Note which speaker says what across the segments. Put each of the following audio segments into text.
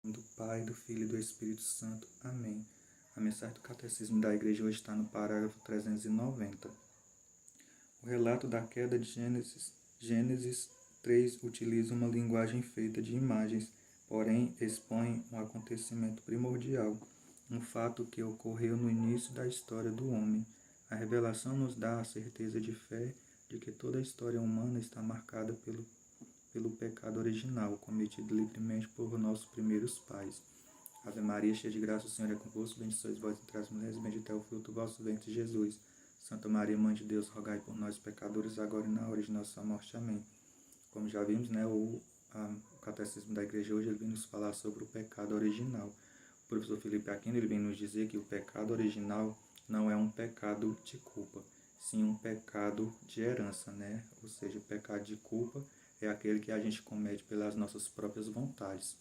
Speaker 1: Do Pai, do Filho e do Espírito Santo. Amém. A mensagem do Catecismo da Igreja hoje está no parágrafo 390. O relato da queda de Gênesis 3 utiliza uma linguagem feita de imagens, porém expõe um acontecimento primordial, um fato que ocorreu no início da história do homem. A revelação nos dá a certeza de fé de que toda a história humana está marcada pelo pecado original, cometido livremente por nossos primeiros pais. Ave Maria, cheia de graça, o Senhor é convosco, bendita sois vós entre as mulheres, bendito é o fruto do vosso ventre, Jesus. Santa Maria, Mãe de Deus, rogai por nós, pecadores, agora e na hora de nossa morte. Amém. Como já vimos, o Catecismo da Igreja hoje ele vem nos falar sobre o pecado original. O professor Felipe Aquino ele vem nos dizer que o pecado original não é um pecado de culpa, sim um pecado de herança, Ou seja, o pecado de culpa é aquele que a gente comete pelas nossas próprias vontades.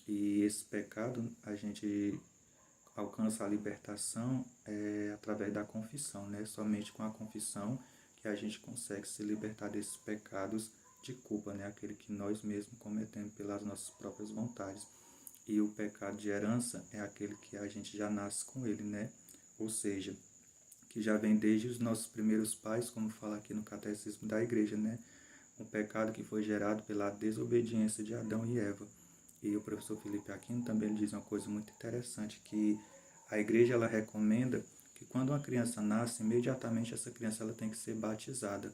Speaker 1: E esse pecado, a gente alcança a libertação através da confissão, Somente com a confissão que a gente consegue se libertar desses pecados de culpa, Aquele que nós mesmos cometemos pelas nossas próprias vontades. E o pecado de herança é aquele que a gente já nasce com ele, Ou seja, que já vem desde os nossos primeiros pais, como fala aqui no Catecismo da Igreja, Um pecado que foi gerado pela desobediência de Adão e Eva. E o professor Felipe Aquino também diz uma coisa muito interessante, que a igreja ela recomenda que quando uma criança nasce, imediatamente essa criança ela tem que ser batizada,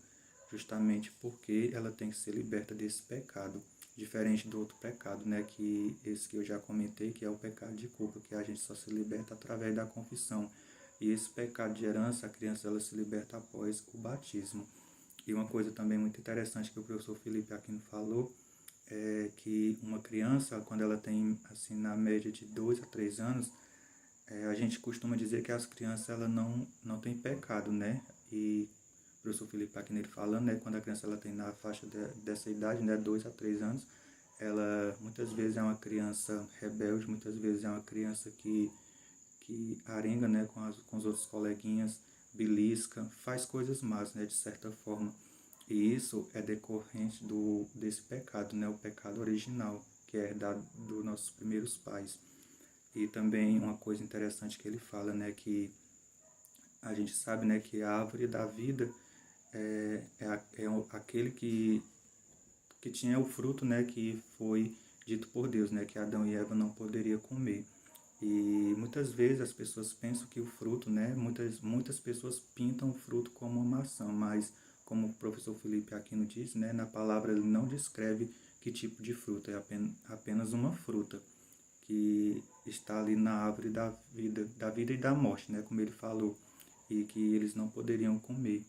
Speaker 1: justamente porque ela tem que ser liberta desse pecado, diferente do outro pecado, que esse que eu já comentei, que é o pecado de culpa, que a gente só se liberta através da confissão. E esse pecado de herança, a criança ela se liberta após o batismo. E uma coisa também muito interessante que o professor Felipe Aquino falou, é que uma criança, quando ela tem, assim, na média de 2 a 3 anos, a gente costuma dizer que as crianças ela não têm pecado, E o professor Felipe Aquino ele falando, quando a criança ela tem na faixa dessa idade, 2 a 3 anos, ela muitas vezes é uma criança rebelde, muitas vezes é uma criança que arenga, com os outros coleguinhas, belisca, faz coisas más, de certa forma. E isso é decorrente desse pecado, o pecado original, que é herdado dos nossos primeiros pais. E também uma coisa interessante que ele fala, que a gente sabe, que a árvore da vida é aquele que tinha o fruto, que foi dito por Deus, que Adão e Eva não poderiam comer. E muitas vezes as pessoas pensam que o fruto, muitas pessoas pintam o fruto como uma maçã, mas como o professor Felipe Aquino diz, na palavra ele não descreve que tipo de fruta, é apenas uma fruta que está ali na árvore da vida e da morte, como ele falou, e que eles não poderiam comer.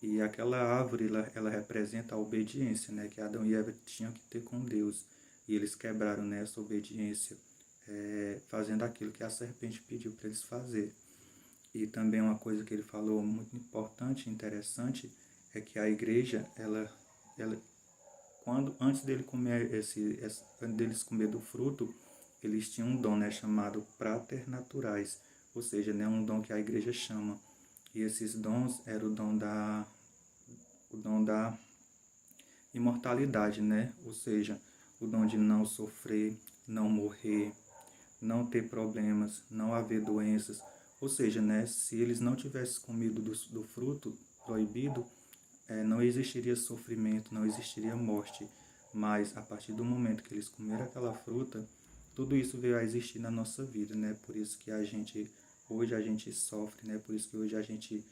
Speaker 1: E aquela árvore, ela representa a obediência, que Adão e Eva tinham que ter com Deus, e eles quebraram essa obediência, fazendo aquilo que a serpente pediu para eles fazer. E também uma coisa que ele falou muito importante e interessante é que a igreja, antes dele comer deles comer do fruto, eles tinham um dom, chamado paternaturais, ou seja, um dom que a igreja chama. E esses dons eram o dom da imortalidade, Ou seja, o dom de não sofrer, não morrer, não ter problemas, não haver doenças. Ou seja, se eles não tivessem comido do fruto proibido, não existiria sofrimento, não existiria morte. Mas a partir do momento que eles comeram aquela fruta, tudo isso veio a existir na nossa vida, Por isso que hoje a gente sofre, Por isso que hoje a gente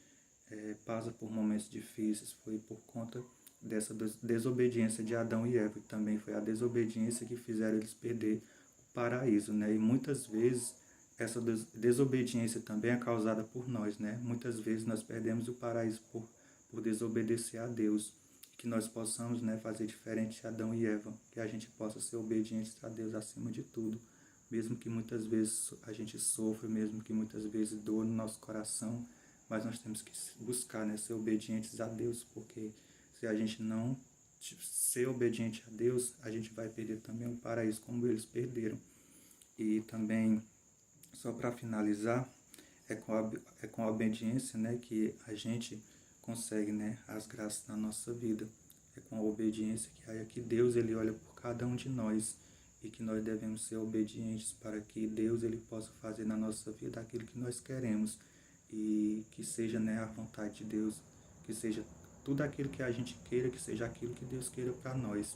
Speaker 1: passa por momentos difíceis. Foi por conta dessa desobediência de Adão e Eva, que também foi a desobediência que fizeram eles perder o paraíso, E muitas vezes essa desobediência também é causada por nós, Muitas vezes nós perdemos o paraíso por desobedecer a Deus. Que nós possamos, fazer diferente de Adão e Eva, que a gente possa ser obedientes a Deus acima de tudo, mesmo que muitas vezes a gente sofra, mesmo que muitas vezes doa no nosso coração, mas nós temos que buscar, ser obedientes a Deus, porque se a gente não ser obediente a Deus, a gente vai perder também o paraíso como eles perderam. E também, só para finalizar, é com a obediência, que a gente consegue, as graças na nossa vida. É com a obediência que Deus ele olha por cada um de nós e que nós devemos ser obedientes para que Deus ele possa fazer na nossa vida aquilo que nós queremos e que seja, né, a vontade de Deus, que seja tudo aquilo que a gente queira, que seja aquilo que Deus queira para nós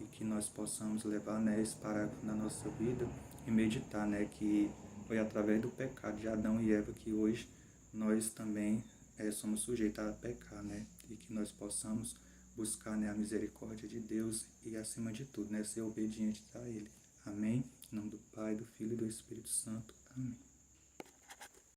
Speaker 1: e que nós possamos levar, né, esse parágrafo na nossa vida e meditar, né, que foi através do pecado de Adão e Eva que hoje nós também somos sujeitos a pecar, né, e que nós possamos buscar, né, a misericórdia de Deus e, acima de tudo, né, ser obedientes a Ele. Amém? Em nome do Pai, do Filho e do Espírito Santo. Amém.